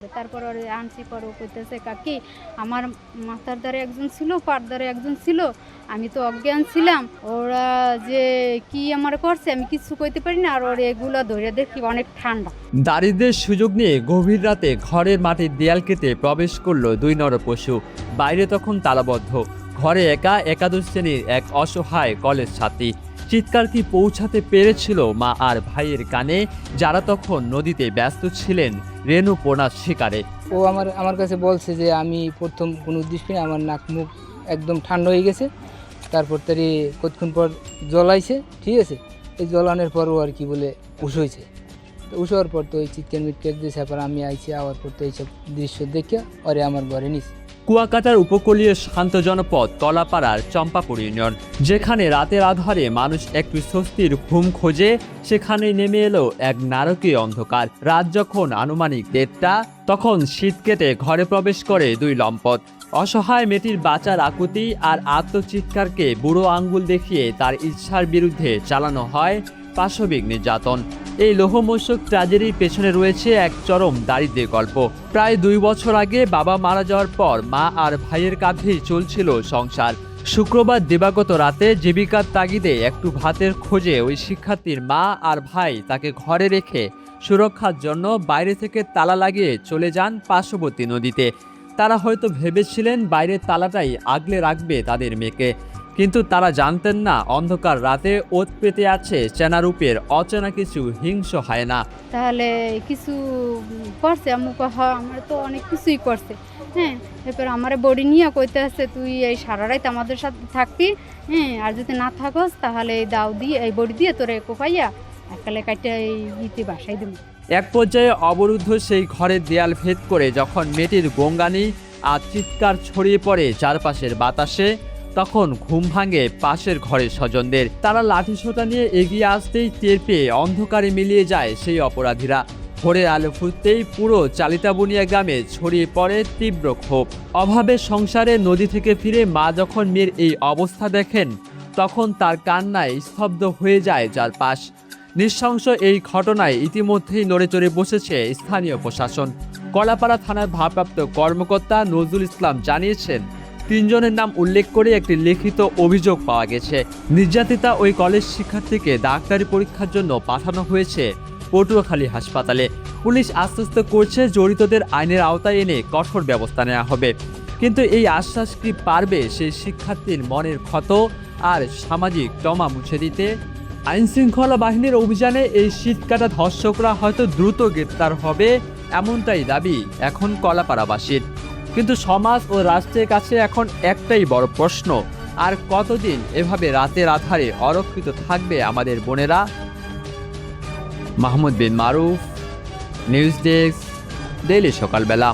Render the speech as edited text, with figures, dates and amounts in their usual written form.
তারপর ওরে আনছি, পর ও কইতেছে কাকি আমার মাথার দ্বারে একজন ছিল, পার দ্বারে একজন ছিল, আমি তো অজ্ঞান ছিলাম, ওরা যে কি আমার করছে আমি কিছু কইতে পারি না। আর ওর এগুলো ধরে দেখি অনেক ঠান্ডা। দারিদ্রের সুযোগ নিয়ে গভীর রাতে ঘরের মাটির দেয়াল কেটে প্রবেশ করলো দুই নরপশু। বাইরে তখন তালাবদ্ধ, ঘরে একা একাদশ শ্রেণীর এক অসহায় কলেজ ছাত্রী। চিৎকার কি পৌঁছাতে পেরেছিল মা আর ভাইয়ের কানে, যারা তখন নদীতে ব্যস্ত ছিলেন রেণু পোনার শিকারে? ও আমার কাছে বলছে যে আমি প্রথম কোনো উদ্দেশ্য নিয়ে আমার নাক মুখ একদম ঠান্ডা হয়ে গেছে। তারপর তারই কতক্ষণ পর জলাইছে, ঠিক আছে। এই জলানোর পর ও আর কি বলে উস হয়েছে। তো উস হওয়ার পর তো ওই চিৎকার মিটকার দিয়েছে। তারপর আমি আইছি, আওয়ার পর তো এইসব দৃশ্য দেখে ওরে আমার ঘরে নিছে। কুয়াকাটার উপকূলীয় শান্ত জনপদ কলাপাড়ার চম্পাপুর ইউনিয়ন, যেখানে রাতের আধারে মানুষ একটু স্বস্তির ঘুম খোঁজে, সেখানে নেমে এলো এক নারকীয় অন্ধকার। রাত যখন আনুমানিক 1:30, তখন শীত কেটে ঘরে প্রবেশ করে দুই লম্পট। অসহায় মেয়েটির বাঁচার আকুতি আর আত্মচিৎকারকে বুড়ো আঙ্গুল দেখিয়ে তার ইচ্ছার বিরুদ্ধে চালানো হয় পাশবিক নির্যাতন। এই লোহমূষক ট্র্যাজেডির পেছনে রয়েছে এক চরম দারিদ্র্যের গল্প। প্রায় 2 বছর আগে বাবা মারা যাওয়ার পর মা আর ভাইয়ের কাঁধেই চলছিল সংসার। শুক্রবার দিবাগত রাতে জীবিকার তাগিদে একটু ভাতের খোঁজে ওই শিক্ষার্থীর মা আর ভাই তাকে ঘরে রেখে সুরক্ষার জন্য বাইরে থেকে তালা লাগিয়ে চলে যান পার্শ্ববর্তী নদীতে। তারা হয়তো ভেবেছিলেন বাইরের তালাটাই আগলে রাখবে তাদের মেয়েকে, কিন্তু তারা জানতেন না অন্ধকার রাতে ওত পেতে আছে চেনা রূপের অচেনা কিছু হিংস্র হায়না। তাহলে কিছু করছে আম্মু, আমার তো অনেক কিছুই করছে। হ্যাঁ, এরপর আমার বডি নিয়ে কইতে আসছে তুই এই সারা রাত আমাদের সাথে থাকবি, হ্যাঁ, আর যদি না থাকস তাহলে এই দাও দিয়ে এই বডি দিয়ে তোরে কোপাইয়া একালে কাইটা এই ইতি বাসাই দেবো। এক পর্যায়ে অবরুদ্ধ সেই ঘরের দেয়াল ভেদ করে যখন মেয়েটির গঙ্গানি আর চিৎকার ছড়িয়ে পড়ে চারপাশের বাতাসে, তখন ঘুম ভাঙে পাশের ঘরের স্বজনদের। তারা লাঠিসোঁটা নিয়ে এগিয়ে আসতেই টের পেয়ে অন্ধকারে মিলিয়ে যায় সেই অপরাধীরা। ভোরের আলো ফুটতেই পুরো চালিতাবুনিয়া গ্রামে ছড়িয়ে পড়ে তীব্র ক্ষোভ। অভাবের সংসারে নদী থেকে ফিরে মা যখন মেয়ের এই অবস্থা দেখেন, তখন তার কান্নায় স্তব্ধ হয়ে যায় চারপাশ। নৃশংস এই ঘটনায় ইতিমধ্যেই নড়েচড়ে বসেছে স্থানীয় প্রশাসন। কলাপাড়া থানার ভারপ্রাপ্ত কর্মকর্তা নজরুল ইসলাম জানিয়েছেন, 3 জনের নাম উল্লেখ করে একটি লিখিত অভিযোগ পাওয়া গেছে। নির্যাতিতা ওই কলেজ শিক্ষার্থীকে ডাক্তারি পরীক্ষার জন্য পাঠানো হয়েছে পটুয়াখালী হাসপাতালে। পুলিশ আশ্বস্ত করছে জড়িতদের আইনের আওতায় এনে কঠোর ব্যবস্থা নেওয়া হবে। কিন্তু এই আশ্বাস কি পারবে সেই শিক্ষার্থীর মনের ক্ষত আর সামাজিক টমা মুছে দিতে? আইনশৃঙ্খলা বাহিনীর অভিযানে এই শীতকাটা ধর্ষকরা হয়তো দ্রুত গ্রেপ্তার হবে, এমনটাই দাবি এখন কলাপাড়াবাসীর। কিন্তু সমাজ ও রাষ্ট্রের কাছে এখন একটাই বড় প্রশ্ন, আর কতদিন এভাবে রাতের আধারে অরক্ষিত থাকবে আমাদের বোনেরা? মাহমুদ বিন মারুফ, নিউজ ডেস্ক, ডেইলি সকালবেলা।